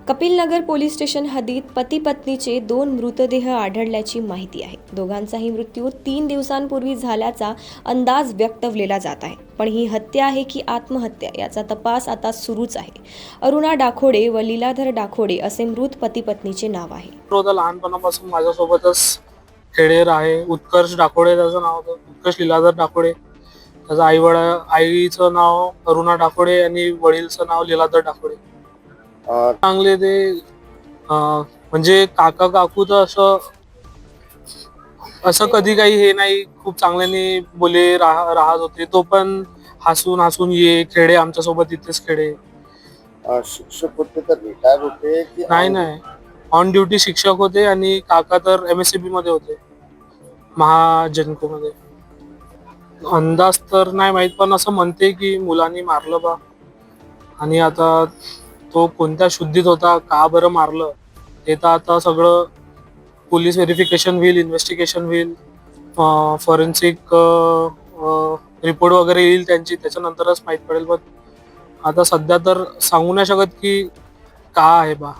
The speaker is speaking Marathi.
कपिलनगर पोलीस स्टेशन हद्दीत पती पत्नीचे 2 मृतदेह आढळल्याची माहिती आहे. दोघांचाही मृत्यू 3 दिवसांपूर्वी झाल्याचा अंदाज व्यक्तवलेला जात आहे. पण ही हत्या आहे की आत्महत्या याचा तपास आता सुरूच आहे. अरुणा डाखोडे व लीलाधर डाखोडे असे मृत पती पत्नीचे नाव आहे. लहानपणापासून माझ्यासोबतच खेडेर आहे. उत्कर्ष डाकोडे त्याचं नाव होतं. उत्कर्ष लीलाधर डाकोडे. त्याचं आईचं नाव अरुणा डाकोडे आणि वडीलचं नाव लीलाधर डाकोडे. चांगले ते म्हणजे काका काकू तर असं कधी काही हे नाही, खूप चांगल्याने बोले राहत होते. तो पण हसून हसून ये खेडे आमच्या सोबत इथेच खेडे. शिक्षक होते तर रिटायर होते की नाही ऑन ड्युटी शिक्षक होते आणि काका तर MSCB मध्ये होते, महाजनको मध्ये. अंदाज तर नाही माहित, पण असं म्हणते की मुलांनी मारलं बा. आणि आता तो कोणत्या शुद्धीत होता, का बरं मारलं, हे तर आता सगळं पोलीस व्हेरिफिकेशन होईल, इन्व्हेस्टिगेशन होईल, फॉरेन्सिक रिपोर्ट वगैरे येईल त्यांची, त्याच्यानंतरच माहीत पडेल. पण आता सध्या तर सांगू नाही शकत की का आहे बा.